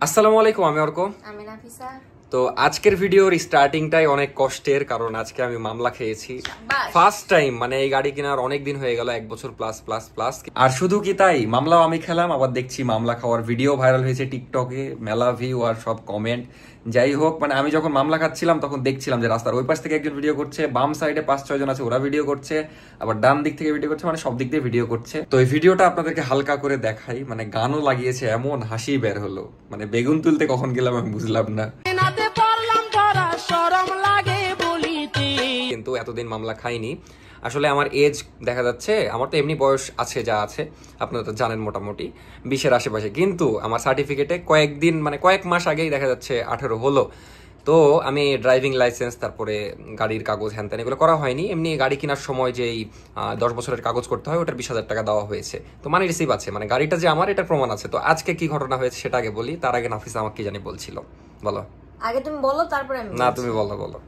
আসসালামু আলাইকুম, আমি অর্ক। আমি নাফিসা। তো আজকের ভিডিওর স্টার্টিংটাই অনেক কষ্টের, কারণ আজকে আমি মামলা খেয়েছি ফার্স্ট টাইম। মানে এই গাড়ি কেনার অনেক দিন হয়ে গেল, 1 বছর প্লাস প্লাস প্লাস। আর শুধু কি তাই, মামলাও আমি খেলাম, আবার দেখছি মামলা খাওয়ার ভিডিও ভাইরাল হয়েছে টিকটকে, মেলা ভিউ আর সব কমেন্ট। যাই হোক, মানে আমি যখন মামলা খাচ্ছিলাম তখন দেখছিলাম যে রাস্তার ওই পাশ থেকে একজন ভিডিও করছে, বাম সাইডে 5-6 জন আছে ওরা ভিডিও করছে, আবার ডান দিক থেকে ভিডিও করছে, মানে সব দিক দিয়ে ভিডিও করছে। তো এই ভিডিওটা আপনাদেরকে হালকা করে দেখাই। মানে গানও লাগিয়েছে, এমন হাসি বের হলো, মানে বেগুন তুলতে কখন গেলাম আমি বুঝলাম না। কিন্তু এতদিন মামলা খাইনি। আসলে আমার এজ দেখা যাচ্ছে, আমার তো এমনি বয়স আছে যা আছে, আপনারা তো জানেন মোটামুটি 20-এর আশেপাশে, কিন্তু আমার সার্টিফিকেটে কয়েকদিন মানে কয়েক মাস আগেই দেখা যাচ্ছে 18 হলো। তো আমি ড্রাইভিং লাইসেন্স, তারপরে গাড়ির কাগজ হ্যান ত্যান এগুলো করা হয়নি। এমনি গাড়ি কেনার সময় যেই 10 বছরের কাগজ করতে হয়, ওটার 20,000 টাকা দেওয়া হয়েছে। তো মানে রিসিভ আছে, মানে গাড়িটা যে আমার, এটার প্রমাণ আছে। তো আজকে কি ঘটনা হয়েছে সেটা আগে বলি, তার আগে নাফিসা আমাকে কি জানি বলছিল, বলো। আগে তুমি বলো, তারপরে আমি। না, তুমি বলো বলো।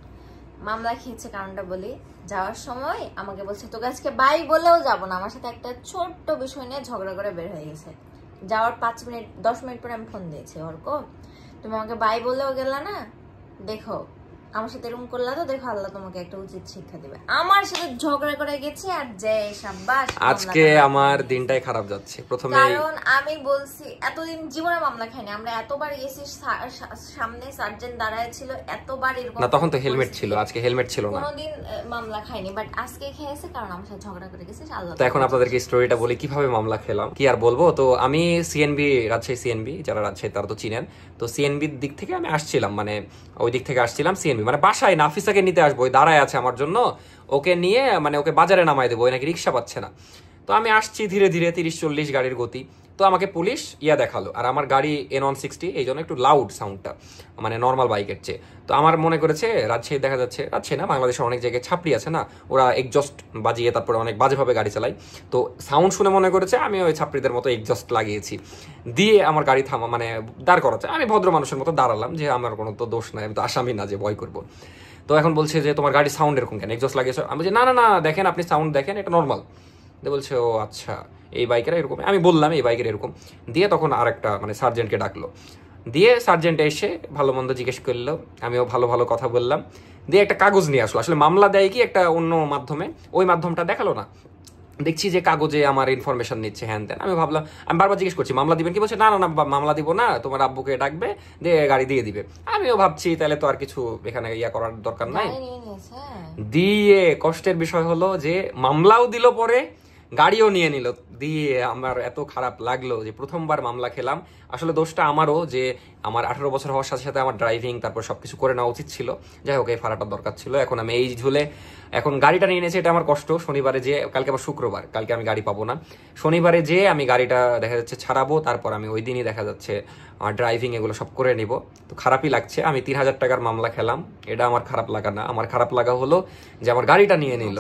মামলা খেয়েছে কারণটা বলি। যাওয়ার সময় আমাকে বলছে তোকে আজকে বাই বলেও যাবো না, আমার সাথে একটা ছোট্ট বিষয় নিয়ে ঝগড়া করে বের হয়ে গেছে। যাওয়ার 5-10 মিনিট পরে আমি ফোন দিয়েছি, অর্ক তুমি আমাকে বাই বলেও গেলা না, দেখো আমার সাথে এরকম করলা, তো দেখো আল্লাহ তোমাকে একটা উচিত শিক্ষা দিবে। আমার সাথে ঝগড়া করে গেছে আর যে সাব্বাস। আজকে আমার দিনটাই খারাপ যাচ্ছে। প্রথমে কারণ আমি বলছি এতদিন জীবনে মামলা খাইনি, আমরা এতবার গেছি, সামনে সার্জেন্ট দাঁড়ায় ছিল, এতবার এরকম না, তখন তো হেলমেট ছিল, আজকে হেলমেট ছিল না। কোনোদিন মামলা খাইনি, বাট আজকে খেয়েছে কারণ আমার সাথে ঝগড়া করে গেছে আল্লাহ। তো এখন আপনাদেরকে স্টোরিটা বলি কিভাবে মামলা খেলাম, কি আর বলবো। তো আমি সিএনবি, রাজশাহী সিএনবি, যারা রাজশাহী তারা তো চিনেন। তো সিএনবির দিক থেকে আমি আসছিলাম, মানে ওই দিক থেকে আসছিলাম সিএনবি, মানে বাসায় নাফিসাকে নিতে আসবো, ওই দাঁড়ায় আছে আমার জন্য, ওকে নিয়ে মানে ওকে বাজারে নামাই দেবো, ওই নাকি রিক্সা পাচ্ছে না। তো আমি আসছি ধীরে ধীরে, 30-40 গাড়ির গতি। তো আমাকে পুলিশ দেখালো, আর আমার গাড়ি N160, এই জন্য একটু লাউড সাউন্ডটা, মানে নর্মাল বাইকের চেয়ে। তো আমার মনে করেছে রাজশাহী, দেখা যাচ্ছে রাজশাহী না, বাংলাদেশের অনেক জায়গায় ছাপড়ি আছে না, ওরা এক্সজস্ট বাজিয়ে তারপরে অনেক বাজেভাবে গাড়ি চালায়। তো সাউন্ড শুনে মনে করেছে আমি ওই ছাপড়িদের মতো এক্সজস্ট লাগিয়েছি, দিয়ে আমার গাড়ি থামা মানে দাঁড় করাচ্ছে। আমি ভদ্র মানুষের মতো দাঁড়ালাম, যে আমার কোনো তো দোষ নাই, আমি তো আসামি না যে ভয় করবো। তো এখন বলছে যে তোমার গাড়ি সাউন্ড এরকম কেন, এক্সজস্ট লাগিয়েছো? আমি বলছি না না না, দেখেন আপনি সাউন্ড দেখেন, এটা নর্মাল। দিয়ে বলছে ও আচ্ছা, এই বাইকেরা এরকম। আমি বললাম এই বাইকের এরকম। দিয়ে তখন আর একটা মানে সার্জেন্টকে ডাকলো, দিয়ে সার্জেন্ট এসে ভালো মন্দ জিজ্ঞেস করলো, আমিও ভালো ভালো কথা বললাম। দিয়ে একটা কাগজ নিয়ে আসলো, আসলে মামলা দেয় কি একটা অন্য মাধ্যমে, ওই মাধ্যমটা দেখালো না। দেখছি যে কাগজে আমার ইনফরমেশন নিচ্ছে হ্যান ত্যান। আমি ভাবলাম, আমি বারবার জিজ্ঞেস করছি মামলা দিবেন কি, বলছে না না না মামলা দিব না, তোমার আব্বুকে ডাকবে, দিয়ে গাড়ি দিয়ে দিবে। আমিও ভাবছি তাহলে তো আর কিছু এখানে করার দরকার নাই। দিয়ে কষ্টের বিষয় হলো যে মামলাও দিল, পরে গাড়িও নিয়ে নিল। দিয়ে আমার এত খারাপ লাগলো যে প্রথমবার মামলা খেলাম। আসলে দোষটা আমারও, যে আমার 18 বছর হওয়ার সাথে সাথে আমার ড্রাইভিং তারপর সবকিছু করে নেওয়া উচিত ছিল। যাই হোক, এই ফাড়াটার দরকার ছিল। এখন আমি এই ঝুলে এখন গাড়িটা নিয়ে নিয়েছি, এটা আমার কষ্ট। শনিবারে যে, কালকে আবার শুক্রবার, কালকে আমি গাড়ি পাবো না। শনিবারে যে আমি গাড়িটা দেখা যাচ্ছে ছাড়াবো, তারপর আমি ওই দিনই দেখা যাচ্ছে ড্রাইভিং এগুলো সব করে নিব। তো খারাপই লাগছে, আমি 3,000 টাকার মামলা খেলাম। এটা আমার খারাপ লাগা না, আমার খারাপ লাগা হলো যে আমার গাড়িটা নিয়ে নিল।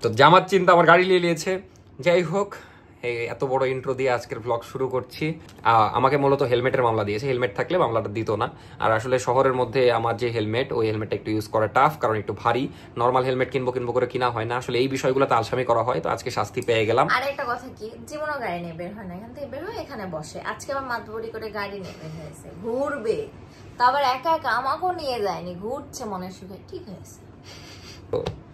তো জামার চিন্তা আমার গাড়ি নিয়ে নিয়েছে। যাই হোক, এত বড় ইন্ট্রো দিয়ে আজকের ব্লগ শুরু করছি। আমাকে মূলত হেলমেটের মামলা দিয়েছে, হেলমেট থাকলে মামলাটা দিত না। আর আসলে শহরের মধ্যে আমার যে হেলমেট, ওই হেলমেটটা একটু ইউজ করা টাফ, কারণ একটু ভারী। নর্মাল হেলমেট কিনবো করে কিনা হয় না। আসলে এই বিষয়গুলোতে আলসামি করা হয়। তো আজকে শাস্তি পেয়ে গেলাম। আর একটা কথা কি, জীবনও গাড়ি নিয়ে বের হয় না, এখান থেকে বের হয়ে এখানে বসে। আজকে আবার মাতবরি করে গাড়ি নিয়ে বের হয়েছে, ঘুরবে। তো আবার একা একা আমাকেও নিয়ে যায়নি, ঘুরছে মনের সুখে, ঠিক হয়েছে।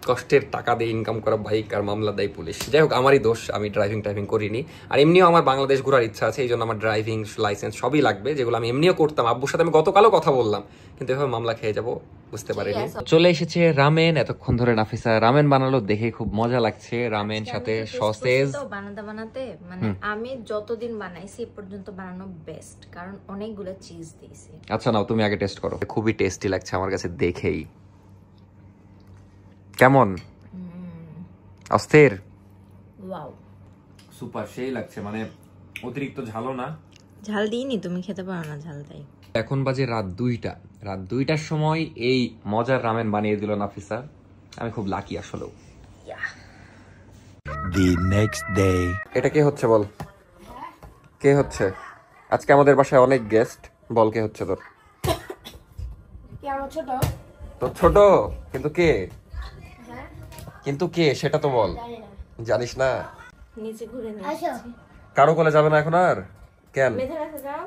কষ্টের টাকা দিয়ে ইনকাম করা বাইক আর মামলা দেয় পুলিশ। যাই হোক, আমারই দোষ, আমি ড্রাইভিং করিনি। আর এমনিও আমার বাংলাদেশ ঘোরার ইচ্ছা আছে, এই জন্য আমার ড্রাইভিং লাইসেন্স সবই লাগবে, যেগুলো আমি এমনিও করতাম। আব্বুর সাথে আমি গতকালও কথা বললাম, কিন্তু এভাবে মামলা খেয়ে যাবো বুঝতে পারিনি। চলে এসেছে রামেন। এতক্ষণ ধরে নাফিসা রামেন বানালো, দেখে খুব মজা লাগছে। রামেন সাথে সসেজ বানাতে মানে আমি যতদিন বানাইছি এ পর্যন্ত বানানো বেস্ট, কারণ অনেকগুলো চিজ দিয়েছি। আচ্ছা নাও, তুমি আগে টেস্ট করো। খুবই টেস্টি লাগছে আমার কাছে দেখেই। কেমন? অস্থির। ওয়াও, সুপার, সেই লাগছে। মানে অতিরিক্ত ঝালও না। ঝাল দিইনি, তুমি খেতে পারো না ঝাল তাই। এখন বাজে রাত 2টা। রাত 2টার সময় এই মজার রামেন বানিয়ে দিল নাফিসা। আমি খুব লাকি আসলে। The next day. এটা কে হচ্ছে বল? কে হচ্ছে আজকে আমাদের বাসায়? অনেক গেস্ট। বল কে হচ্ছে তোর? তোর ছোট? কিন্তু কে? কিন্তু কে সেটা তো বল। জানিস না? নিচে ঘুরে নিয়ে কারো কোলে যাবে না এখন আর? কেন মেধার কাছে যাও।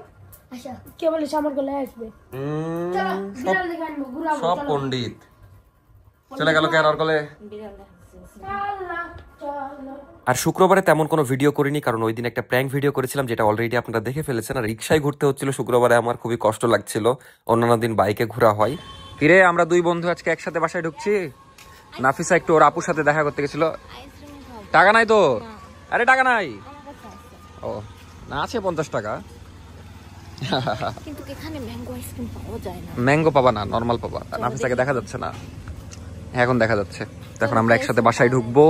আচ্ছা কে বলেছে আমার গলায় আসবে? চলো বিড়াল দেখে আনবো, ঘুরাবো, সব চলো। পণ্ডিত চলে গেল কেন আর গলে। বিড়াল দেখাচ্ছে। আল্লাহ, চলো। আর শুক্রবারে তেমন কোনো ভিডিও করিনি, কারণ ওই দিন একটা প্র্যাঙ্ক ভিডিও করেছিলাম যেটা অলরেডি আপনারা দেখে ফেলেছেন। আর রিক্সায় ঘুরতে হচ্ছিল শুক্রবারে, আমার খুবই কষ্ট লাগছিল। অন্যান্য দিন বাইকে ঘোরা হয়। ফিরে আমরা দুই বন্ধু আজকে একসাথে বাসায় ঢুকছি। নাফিসা একটু ওর আপুর সাথে দেখা করতে গেছিল। আইসক্রিম খাও। টাকা নাই তো? আরে টাকা নাই। আমার কাছে আছে। ও না, আছে 50 টাকা। কিন্তু এখানে ম্যাঙ্গো আইসক্রিম পাওয়া যায় না। ম্যাঙ্গো পাবা না, নর্মাল পাবা। নাফিসাকে দেখা যাচ্ছে না, এখন দেখা যাচ্ছে। তখন আমরা একসাথে বাসায় ঢুকবো।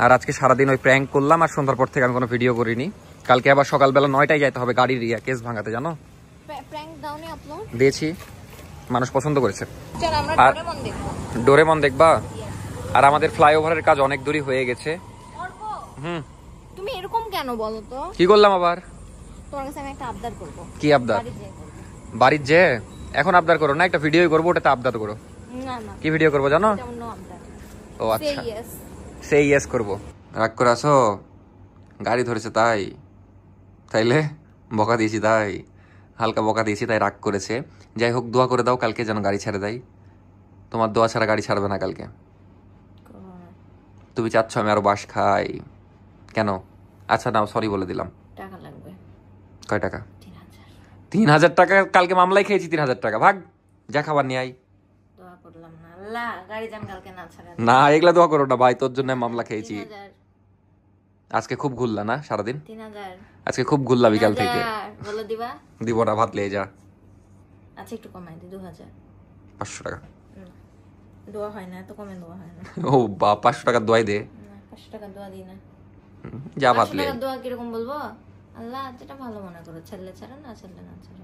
আর আজকে সারাদিন ওই প্র্যাঙ্ক করলাম, আর সন্ধ্যার পর থেকে আমি কোনো ভিডিও করিনি। কালকে আবার সকালবেলা 9টায় যেতে হবে গাড়ির কেস ভাঙাতে, জানো? প্র্যাঙ্ক দাওনি আপলোড দিয়েছি, মানুষ পছন্দ করেছে। চল আমরা আর- ডোরেমন দেখবো। ডোরেমন দেখবা? আর আমাদের ফ্লাইওভারের কাজ অনেক দূরই হয়ে গেছে। অর্ক, হুম, তুমি এরকম কেন বলো তো? কি করলাম আবার? তোমার কাছে আমি একটা আবদার করবো। কি আবদার? বাড়ি যেয়ে করবো। বাড়ির যে এখন আবদার করো না, একটা ভিডিও করবো, ওটাতে আবদার করো। না না, কি ভিডিও করবো জানো? এটা অন্য আবদার। ও আচ্ছা, Say yes. সেই ইয়েস করবো। রাগ করে আসো, গাড়ি ধরেছে তাই? তাইলে বকা দিয়েছি তাই? হালকা বকা দিয়েছি তাই রাগ করেছে। যাই হোক, দোয়া করে দাও কালকে যেন গাড়ি ছেড়ে দেয়। তোমার দোয়া ছাড়া গাড়ি ছাড়বে না কালকে। তুমি চাচ্ছ আমি আরো বাস খাই কেন? আচ্ছা নাও, সরি বলে দিলাম। টাকা লাগবে কয় টাকা? 3000। 3000 টাকা? কালকে মামলায় খেয়েছি 3000 টাকা। ভাগ, যা খাবার নিয়ে আই। দোয়া করলাম না, আল্লাহ গাড়ি যান কালকে না ছাড়া। না, এগুলা দোয়া করো না ভাই, তোর জন্য মামলা খেয়েছি। 3000। আজকে খুব ঘুরলা না সারাদিন? 3000 আজকে খুব ঘুরলা বিকাল থেকে। বলে দিবা? দিব না, ভাত লেয়ে যা। আচ্ছা একটু কমাই দি, 2000। 500 টাকা। দোয়া হয় না, এত কমে দোয়া হয় না। ও বা, 500 টাকা দোয়াই দে। না, 500 টাকা দোয়া দিই না। যা ভাত 500 লে। টাকা দোয়া কিরকম বলবো? আল্লাহ যেটা ভালো মনে করো, ছেলে ছাড়া না, ছেলে না ছাড়া।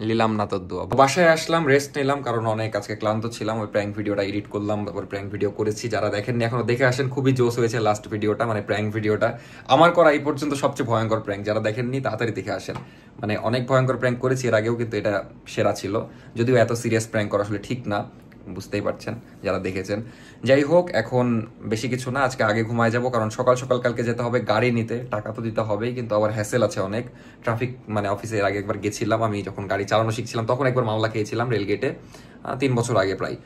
নিলাম না তোর দোয়া। বাসায় আসলাম, রেস্ট নিলাম, কারণ অনেক আজকে ক্লান্ত ছিলাম। ওই প্র্যাঙ্ক ভিডিওটা এডিট করলাম, তারপর প্র্যাঙ্ক ভিডিও করেছি। যারা দেখেননি এখনো দেখে আসেন, খুবই জোস হয়েছে লাস্ট ভিডিওটা, মানে প্র্যাঙ্ক ভিডিওটা আমার করা এই পর্যন্ত সবচেয়ে ভয়ঙ্কর প্র্যাঙ্ক। যারা দেখেননি তাড়াতাড়ি দেখে আসেন। মানে অনেক ভয়ঙ্কর প্র্যাঙ্ক করেছি এর আগেও, কিন্তু এটা সেরা ছিল। যদিও এত সিরিয়াস প্র্যাঙ্ক করা আসলে ঠিক না, বুঝতেই পারছেন যারা দেখেছেন। যাই হোক, এখন বেশি কিছু না, আজকে আগে ঘুমায় যাব, কারণ সকাল সকাল কালকে যেতে হবে গাড়ি নিতে। টাকা তো দিতে হবেই, কিন্তু আবার হ্যাসেল আছে অনেক। ট্রাফিক মানে অফিসে এর আগে একবার গেছিলাম, আমি যখন গাড়ি চালানো শিখছিলাম তখন একবার মামলা খেয়েছিলাম রেলগেটে, 3 বছর আগে প্রায়।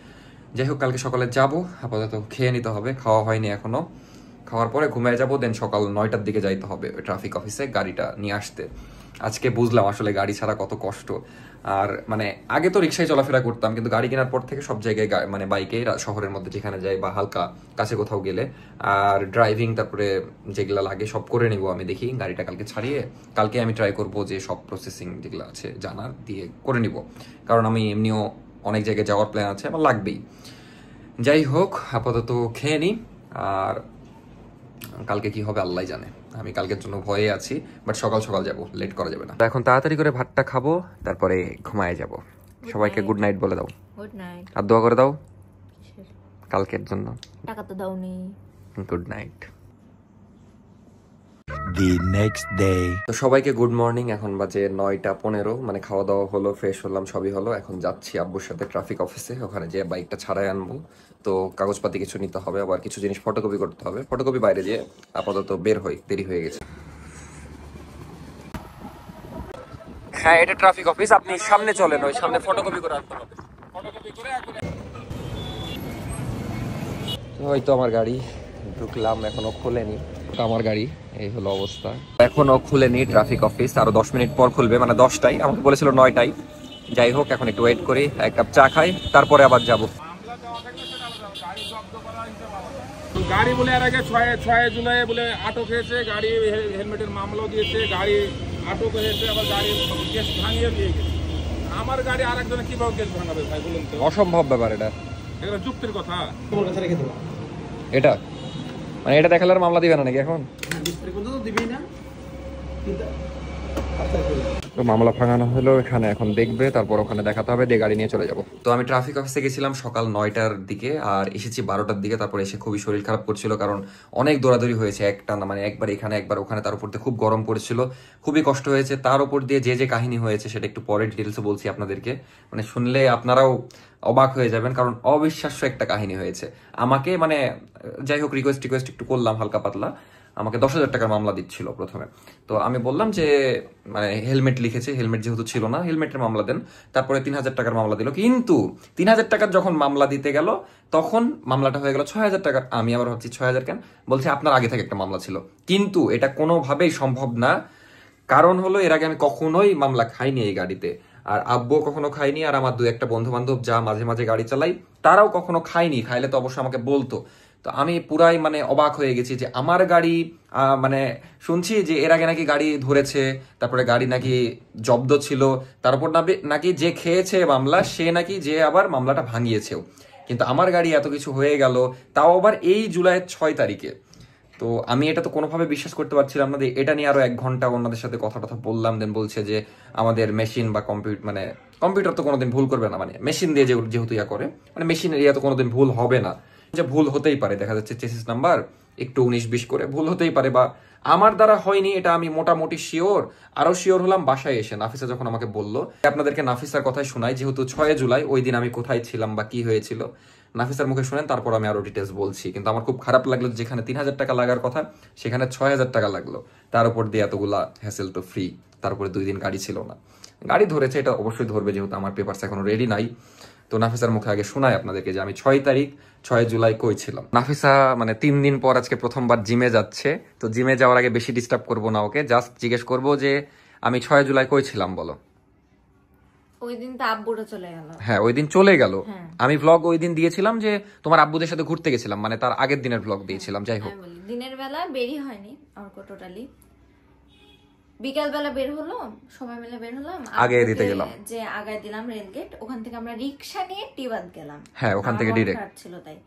যাই হোক, কালকে সকালে যাব, আপাতত খেয়ে নিতে হবে, খাওয়া হয়নি এখনো। খাওয়ার পরে ঘুমিয়ে যাবো, দেন সকাল 9টার দিকে যাইতে হবে ওই ট্রাফিক অফিসে গাড়িটা নিয়ে আসতে। আজকে বুঝলাম আসলে গাড়ি ছাড়া কত কষ্ট। আর মানে আগে তো রিক্সায় চলাফেরা করতাম, কিন্তু গাড়ি কেনার পর থেকে সব জায়গায় মানে বাইকে, শহরের মধ্যে যেখানে যাই বা হালকা কাছে কোথাও গেলে। আর ড্রাইভিং তারপরে যেগুলো লাগে সব করে নিব আমি। দেখি গাড়িটা কালকে ছাড়িয়ে কালকে আমি ট্রাই করব যে সব প্রসেসিং যেগুলো আছে জানার দিয়ে করে নিব, কারণ আমি এমনিও অনেক জায়গায় যাওয়ার প্ল্যান আছে, আমার লাগবেই। যাই হোক, আপাতত খেয়ে নিই, আর কালকে কি হবে আল্লাহ জানে। আমি কালকের জন্য ভয়ে আছি, বাট সকাল সকাল যাব, লেট করা যাবে না। এখন তাড়াতাড়ি করে ভাতটা খাবো, তারপরে ঘুমায় যাব। সবাইকে গুড নাইট বলে দাও, গুড নাইট। আর দোয়া করে দাও কালকের জন্য। টাকা তো দাওনি। Good night. The next day. তো সবাইকে গুড মর্নিং। এখন বাজে 9টা 15, মানে খাওয়া দাওয়া হলো, ফ্রেশ হলাম, সবই হলো। এখন যাচ্ছি আব্বুর সাথে ট্রাফিক অফিসে, ওখানে যে বাইকটা ছাড়াই আনবো। তো কাগজপাতি কিছু নিতে হবে, আবার কিছু জিনিস ফটোকপি করতে হবে। ফটোকপি বাইরে দিয়ে আপাতত বের হই, দেরি হয়ে গেছে। হ্যাঁ, এটা ট্রাফিক অফিস, আপনি সামনে চলেন, ওই সামনে ফটোকপি করে আনতে হবে। ওই তো আমার গাড়ি, ঢুকলাম, এখনো খোলেনি। আমার গাড়ি, এই হলো অবস্থা, এখনো খুলেনি ট্রাফিক অফিস। আরো 10 মিনিট পর খুলবে, মানে 10টায়, আমাকে বলেছিল 9টায়। যাই হোক, এখন একটু ওয়েট করি, এক কাপ চা খাই, তারপরে আবার যাব। গাড়ি বলে এর আগে 6 জুলাই বলে আটক হয়েছে, গাড়ি হেলমেটের মামলাও দিয়েছে, গাড়ি আটক হয়েছে, আবার গাড়ি কেস ভাঙিয়ে দিয়ে গেছে। আমার গাড়ি আর একজনে কিভাবে কেস ভাঙাবে ভাই বলুন তো? অসম্ভব ব্যাপার এটা, এটা যুক্তির কথা। এটা মানে এটা দেখালে আর মামলা দিবে না নাকি এখন? তো মামলা ভাঙানো হলো এখানে, এখন দেখবে, তারপর ওখানে দেখাতে হবে, দিয়ে গাড়ি নিয়ে চলে যাব। তো আমি ট্রাফিক অফিসে গেছিলাম সকাল 9টার দিকে, আর এসেছি 12টার দিকে। তারপর এসে খুবই শরীর খারাপ করছিল, কারণ অনেক দৌড়াদৌড়ি হয়েছে একটা না, মানে একবার এখানে একবার ওখানে, তার উপর দিয়ে খুব গরম পড়েছিল, খুবই কষ্ট হয়েছে। তার উপর দিয়ে যে যে কাহিনী হয়েছে সেটা একটু পরে ডিটেলসে বলছি আপনাদেরকে, মানে শুনলে আপনারাও অবাক হয়ে যাবেন, কারণ অবিশ্বাস্য একটা কাহিনী হয়েছে আমাকে। মানে যাই হোক, রিকোয়েস্ট একটু করলাম হালকা পাতলা, আমাকে 10,000 টাকার মামলা দিচ্ছিল প্রথমে। তো আমি বললাম যে মানে হেলমেট লিখেছে, হেলমেট যেহেতু ছিল না, হেলমেটের মামলা দেন। তারপরে 3,000 টাকার মামলা দিল, কিন্তু 3,000 টাকার যখন মামলা দিতে গেল তখন মামলাটা হয়ে গেল 6,000 টাকার। আমি আবার ভাবছি 6,000 কেন, বলছে আপনার আগে থেকে একটা মামলা ছিল। কিন্তু এটা কোনোভাবেই সম্ভব না, কারণ হলো এর আগে আমি কখনোই মামলা খাইনি এই গাড়িতে, আর আব্বু কখনো খাইনি, আর আমার 2-1টা বন্ধু বান্ধব যা মাঝে মাঝে গাড়ি চালাই তারাও কখনো খাইনি, খাইলে তো অবশ্যই আমাকে বলতো। তো আমি পুরাই মানে অবাক হয়ে গেছি যে আমার গাড়ি মানে শুনছি যে এর আগে নাকি গাড়ি ধরেছে, তারপরে গাড়ি নাকি জব্দ ছিল, তারপর নাকি যে খেয়েছে মামলা সে নাকি যে আবার মামলাটা ভাঙিয়েছেও। কিন্তু আমার গাড়ি এত কিছু হয়ে গেল, তাও আবার এই জুলাইয়ের 6 তারিখে। তো আমি এটা তো কোনোভাবে বিশ্বাস করতে পারছিলাম না। এটা নিয়ে আরো 1 ঘন্টা ওনাদের সাথে কথা বললাম, দেন বলছে যে আমাদের মেশিন বা কম্পিউটার তো কোনোদিন ভুল করবে না, মানে মেশিন দিয়ে যেহেতু ইয়া করে, মানে মেশিনের ইয়া তো কোনোদিন ভুল হবে না, যে ভুল হতেই পারে, দেখা যাচ্ছে চেসিস নাম্বার একটু 19-20 করে ভুল হতেই পারে, বা আমার দ্বারা হয়নি এটা আমি মোটামুটি শিওর। আরো শিওর হলাম বাসায় এসে, নাফিসা যখন আমাকে বললো। আপনাদেরকে নাফিসার কথাই শোনাই, যেহেতু 6 জুলাই ওই দিন আমি কোথায় ছিলাম বা কি হয়েছিল নাফিসার মুখে শুনেন, তারপর আমি আরো ডিটেলস বলছি। কিন্তু আমার খুব খারাপ লাগলো, যেখানে 3,000 টাকা লাগার কথা সেখানে 6,000 টাকা লাগলো, তার উপর দিয়ে এতগুলা হ্যাসেল তো ফ্রি, তারপরে 2 দিন গাড়ি ছিল না। গাড়ি ধরেছে, এটা অবশ্যই ধরবে, যেহেতু আমার পেপারস এখনো রেডি নাই। তো নাফিসার মুখে আগে শোনাই আপনাদেরকে যে আমি 6 জুলাই কই ছিলাম। নাফিসা মানে 3 দিন পর আজকে প্রথমবার জিমে যাচ্ছে। তো জিমে যাওয়ার আগে বেশি ডিস্টার্ব করবো না ওকে, জাস্ট জিজ্ঞেস করবো যে আমি 6 জুলাই কই ছিলাম বলো। ওই দিন তো আব্বুরা চলে গেল। হ্যাঁ ওই দিন চলে গেল। আমি ভ্লগ ওই দিন দিয়েছিলাম যে তোমার আব্বুদের সাথে ঘুরতে গেছিলাম, মানে তার আগের দিনের ভ্লগ দিয়েছিলাম। যাই হোক দিনের বেলা বেরই হয়নি আমার টোটালি, বিকাল বেলা বের হলো, সবাই মিলে বের হলাম, আগে দিতে গেলাম, যে আগে দিলাম রেলগেট, ওখান থেকে আমরা রিক্সা নিয়ে টিবাদ গেলাম। হ্যাঁ ওখান থেকে ডিরেক্ট ছিল, তাই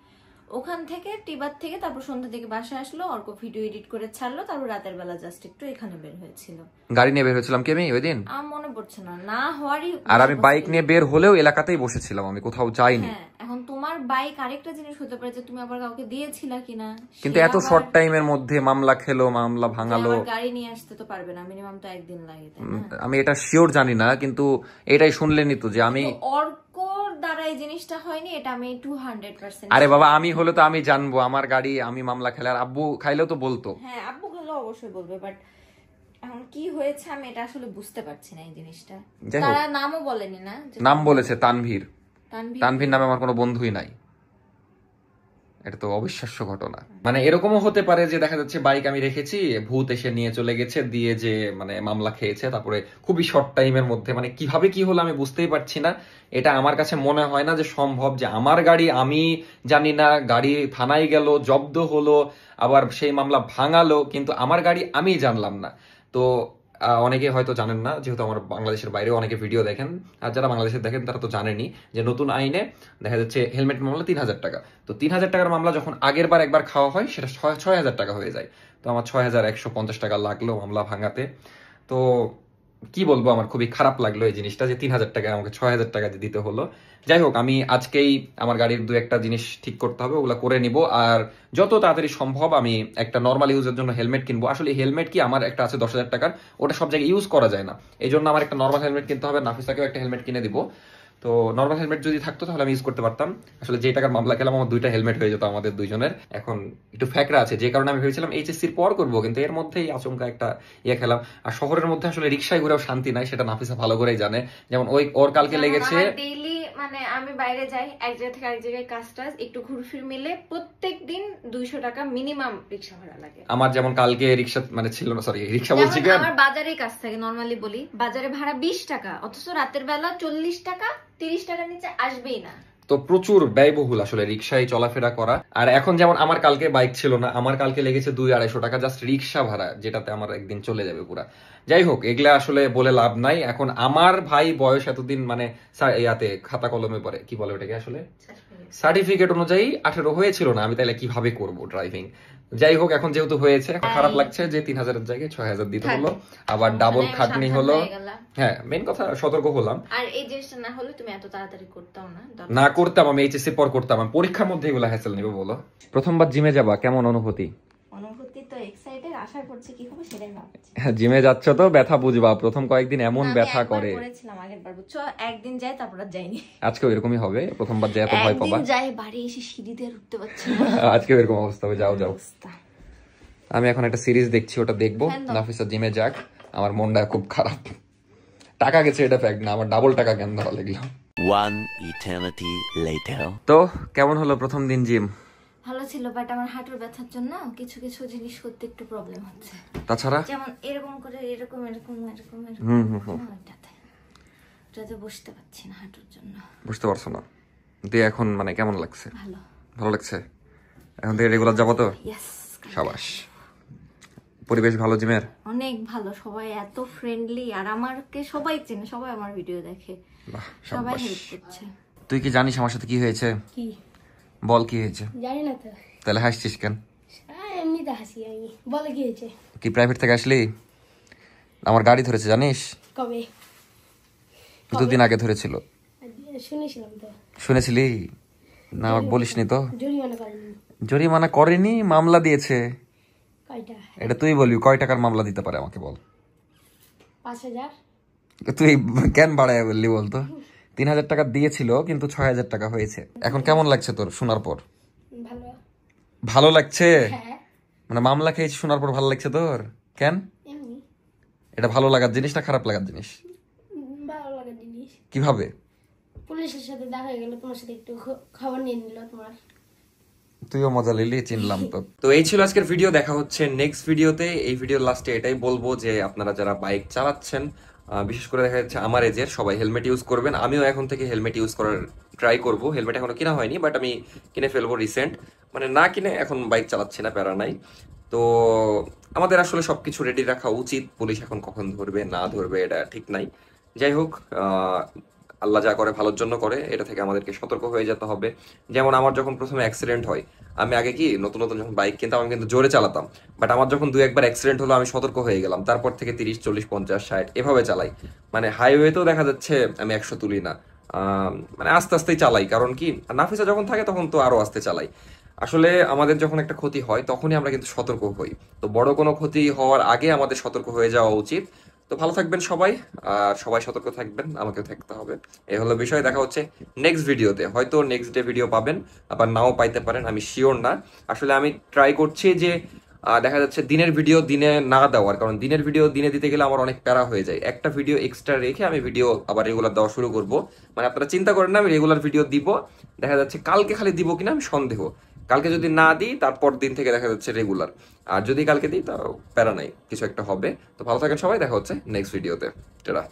ওখান থেকে টিবাদ থেকে তারপর সন্ধ্যা থেকে বাসায় আসলো, অর্ক ভিডিও এডিট করে ছাড়লো, তারপর রাতের বেলা জাস্ট একটু এখানে বের হয়েছিল। গাড়ি নিয়ে বের হয়েছিলাম কি আমি ওই দিন? আমার মনে পড়ছে না, না হওয়ারই। আর আমি বাইক নিয়ে বের হলেও এলাকাতেই বসেছিলাম, আমি কোথাও যাইনি। হ্যাঁ এখন তোমার বাইক আরেকটা জিনিস হতে পারে যে তুমি আবার কাউকে দিয়েছিলা কিনা, কিন্তু এত শর্ট টাইমের মধ্যে মামলা খেলো, মামলা ভাঙালো, গাড়ি নিয়ে আসতে তো পারবে না, মিনিমাম তো 1 দিন লাগে, তাই না? আমি এটা শিওর জানি না, কিন্তু এটাই শুনলেনি তো যে আমি অর্কর দ্বারা এই জিনিসটা হয়নি, এটা আমি 200%। আরে বাবা আমি হলে তো আমি জানবো আমার গাড়ি আমি মামলা খেলে, আর আব্বু খাইলেও তো বলতো। হ্যাঁ আব্বু খেলে অবশ্যই বলবে, বাট এখন কি হয়েছে আমি এটা আসলে বুঝতে পারছি না এই জিনিসটা। তারা নামও বলেনি না? নাম বলেছে তানভীর। তানভীর নামে আমার কোনো বন্ধুই নাই। এটা তো অবিশ্বাস্য ঘটনা। মানে এরকমও হতে পারে যে দেখা যাচ্ছে বাইক আমি রেখেছি, ভূত এসে নিয়ে চলে গেছে, দিয়ে যে মানে মামলা খেয়েছে, তারপরে খুবই শর্ট টাইমের মধ্যে। মানে কিভাবে কি হলো আমি বুঝতেই পারছি না। এটা আমার কাছে মনে হয় না যে সম্ভব, যে আমার গাড়ি আমি জানি না, গাড়ি থানায় গেল, জব্দ হলো, আবার সেই মামলা ভাঙালো, কিন্তু আমার গাড়ি আমি জানলাম না। তো অনেকে হয়তো জানেন না, যেহেতু আমার বাংলাদেশের বাইরেও অনেকে ভিডিও দেখেন, আর যারা বাংলাদেশে দেখেন তারা তো জানেনি যে নতুন আইনে দেখা যাচ্ছে হেলমেট মামলা 3,000 টাকা। তো 3,000 টাকার মামলা যখন আগের বার একবার খাওয়া হয় সেটা 6,000 টাকা হয়ে যায়। তো আমার 6,150 টাকা লাগলো মামলা ভাঙাতে। তো কি বলবো, আমার খুবই খারাপ লাগলো এই জিনিসটা, যে 3,000 টাকা আমাকে 6,000 টাকা দিতে হলো। যাই হোক আমি আজকেই আমার গাড়ির 2-1টা জিনিস ঠিক করতে হবে, ওগুলো করে নিব, আর যত তাড়াতাড়ি সম্ভব আমি একটা নর্মাল ইউজের জন্য হেলমেট কিনবো। আসলে হেলমেট কি আমার একটা আছে 10,000 টাকার, ওটা সব জায়গায় ইউজ করা যায় না, এই জন্য আমার একটা নর্মাল হেলমেট কিনতে হবে। নাফিসাকেও একটা হেলমেট কিনে দিব। তো নর্মাল হেলমেট যদি থাকতো তাহলে আমি ইউজ করতে পারতাম। আসলে যে টাকার মামলা খেলাম আমার 2টা হেলমেট হয়ে যেত আমাদের দুইজনের। এখন একটু ফ্যাকরা আছে, যে কারণে আমি ভেবেছিলাম এইচএসসির পর করবো, কিন্তু এর মধ্যেই আচমকা একটা খেলাম। আর শহরের মধ্যে আসলে রিক্সায় ঘুরেও শান্তি নাই, সেটা নাফিসা ভালো করেই জানে। যেমন ওর কালকে লেগেছে ডেইলি, মানে আমি বাইরে যাই এক জায়গা থেকে আরেক জায়গায় কাজ টাজ একটু ঘুরফির মিলে প্রত্যেক দিন 200 টাকা মিনিমাম রিক্সা ভাড়া লাগে। আমার যেমন কালকে রিক্সা মানে ছিল না, সরি রিক্সা বলছি কেন, আমার বাজারে কাজ থাকে, নরমালি বলি বাজারে ভাড়া 20 টাকা, অথচ রাতের বেলা 40 টাকা 30 টাকার নিচে আসবেই না। তো প্রচুর ব্যয়বহুল আসলে রিক্সায় চলাফেরা করা। আর এখন যেমন আমার কালকে বাইক ছিল না, আমার কালকে লেগেছে 200-250 টাকা জাস্ট রিক্সা ভাড়া, যেটাতে আমার একদিন চলে যাবে পুরা। যাই হোক এগুলা আসলে বলে লাভ নাই। এখন আমার ভাই বয়স এতদিন মানে ইয়াতে খাতা কলমে পড়ে, কি বলে ওটাকে আসলে, সার্টিফিকেট অনুযায়ী 18 হয়েছিল না, আমি তাইলে কিভাবে করব ড্রাইভিং। যাই হোক এখন যেহেতু হয়েছে, খারাপ লাগছে যে 3,000-এর জায়গায় 6,000 দিতে হলো, আবার ডাবল খাটনি হলো। হ্যাঁ মেন কথা সতর্ক হলাম। আর এই জিনিসটা না হলে তুমি এত তাড়াতাড়ি করতাও না করতাম, আমি এইচএসসি পর করতাম, আমি পরীক্ষার মধ্যে এগুলো হ্যাসেল নিব। বলো প্রথমবার জিমে যাবা, কেমন অনুভূতি? অনুভূতি তো এক্সাইটেড, আশা করছি কি হবে সেটাই ভাবছি। জিমে যাচ্ছ তো ব্যথা বুঝবা, প্রথম কয়েকদিন এমন ব্যথা করে। করেছিলাম আগেরবার, বুঝছো, একদিন যাই তারপর আর যাইনি। আজকেও এরকমই হবে, প্রথমবার যাই এত ভয় পাবা। একদিন যাই বাড়ি এসে সিঁড়ি দিয়ে উঠতে পারছি না। আজকেও এরকম অবস্থা হবে, যাও যাও। আমি এখন একটা সিরিজ দেখছি, ওটা দেখবো। ফ্যান দাও। নাফিসা জিমে যাক, আমার মনটা খুব খারাপ। টাকা গেছে এটা ফ্যাক্ট না, আমার ডাবল টাকা কেন দেওয়া লাগলো। One eternity later. তো কেমন হলো প্রথম দিন জিম? ভালো ছিল, বাট আমার হাঁটুর ব্যথার জন্য কিছু কিছু জিনিস করতে একটু প্রবলেম হচ্ছে। তাছাড়া যেমন এরকম করে এরকম এরকম এরকম ওটাতে বসতে পারছি না হাঁটুর জন্য। বুঝতে পারছো না দিয়ে এখন মানে কেমন লাগছে? ভালো ভালো লাগছে? এখন থেকে রেগুলার যাবো তো? ইয়েস, সাবাস। পরিবেশ ভালো জিমের? অনেক ভালো, সবাই এত ফ্রেন্ডলি, আর আমাকে সবাই চেনে, সবাই আমার ভিডিও দেখে, বাহ, সবাই সাবাস। হেল্প করছে। তুই কি জানিস আমার সাথে কি হয়েছে? কি বল কি হয়েছে। জানি না তো, তাহলে হাসছিস কেন? এমনিতে হাসি আমি। বলে কি হয়েছে? কি প্রাইভেট থেকে আসলি? আমার গাড়ি ধরেছে জানিস? কবে? 2 দিন আগে ধরেছিল। শুনেছিলাম তো। শুনেছিলি না? আমাকে বলিসনি তো। জরিমানা করেনি? জরিমানা করেনি, মামলা দিয়েছে। কয়টা? এটা তুই বলবি কয় টাকার মামলা দিতে পারে আমাকে বল। 5,000। তুই কেন বাড়ায় বললি বলতো? 3,000 টাকা দিয়েছিল কিন্তু 6,000 টাকা হয়েছে। এখন কেমন লাগছে তোর শোনার পর? ভালো। ভালো লাগছে? হ্যাঁ মানে মামলা খেয়েছি শোনার পর ভালো লাগছে তোর? কেন? এমনি এটা ভালো লাগার জিনিস না খারাপ লাগার জিনিস? ভালো লাগার জিনিস। কিভাবে? পুলিশের সাথে দেখা হয়ে গেল, তোমার সাথে একটু খবর নিয়ে নিল তোমার। তুইও মজা লিলি, চিনলাম তো। তো এই ছিল আজকের ভিডিও, দেখা হচ্ছে নেক্সট ভিডিওতে। এই ভিডিওর লাস্টে এটাই বলবো যে আপনারা যারা বাইক চালাচ্ছেন, বিশেষ করে দেখা যাচ্ছে আমার এজের, সবাই হেলমেট ইউজ করবেন। আমিও এখন থেকে হেলমেট ইউজ করার ট্রাই করব। হেলমেট এখনো কিনা হয়নি, বাট আমি কিনে ফেলবো রিসেন্ট। মানে না কিনে এখন বাইক চালাচ্ছি না, প্যারা নাই। তো আমাদের আসলে সবকিছু রেডি রাখা উচিত। পুলিশ এখন কখন ধরবে না ধরবে এটা ঠিক নাই। যাই হোক, আল্লাহ যা করে ভালোর জন্য করে, এটা থেকে আমাদেরকে সতর্ক হয়ে যেতে হবে। যেমন আমার যখন প্রথমে অ্যাক্সিডেন্ট হয়, আমি আগে কি নতুন নতুন যখন বাইক কিনতাম আমি কিন্তু জোরে চালাতাম, বাট আমার যখন 2-1 বার অ্যাক্সিডেন্ট হলো আমি সতর্ক হয়ে গেলাম। তারপর থেকে 30, 40, 50, 60 এভাবে চালাই। মানে হাইওয়েতেও দেখা যাচ্ছে আমি 100 তুলি না, মানে আস্তে আস্তেই চালাই। কারণ কি, নাফিসা যখন থাকে তখন তো আরো আস্তে চালাই। আসলে আমাদের যখন একটা ক্ষতি হয় তখনই আমরা কিন্তু সতর্ক হই। তো বড় কোনো ক্ষতি হওয়ার আগে আমাদের সতর্ক হয়ে যাওয়া উচিত। তো ভালো থাকবেন সবাই, আর সবাই সতর্ক থাকবেন, আমাকেও থাকতে হবে। এই হলো বিষয়। দেখা হচ্ছে নেক্সট ভিডিওতে। হয়তো নেক্সট ডে ভিডিও পাবেন, আবার নাও পাইতে পারেন, আমি শিওর না। আসলে আমি ট্রাই করছি যে দেখা যাচ্ছে দিনের ভিডিও দিনে না দেওয়ার, কারণ দিনের ভিডিও দিনে দিতে গেলে আমার অনেক প্যারা হয়ে যায়। একটা ভিডিও এক্সট্রা রেখে আমি ভিডিও আবার রেগুলার দেওয়া শুরু করব। মানে আপনারা চিন্তা করেন না আমি রেগুলার ভিডিও দিব, দেখা যাচ্ছে কালকে খালি দিব কিনা আমি সন্দেহ। কালকে যদি না দিই তারপর দিন থেকে দেখা যাচ্ছে রেগুলার, আর যদি কালকে দিই তাও প্যারা নাই, কিছু একটা হবে। তো ভালো থাকেন সবাই, দেখা হচ্ছে নেক্সট ভিডিওতে। টাটা।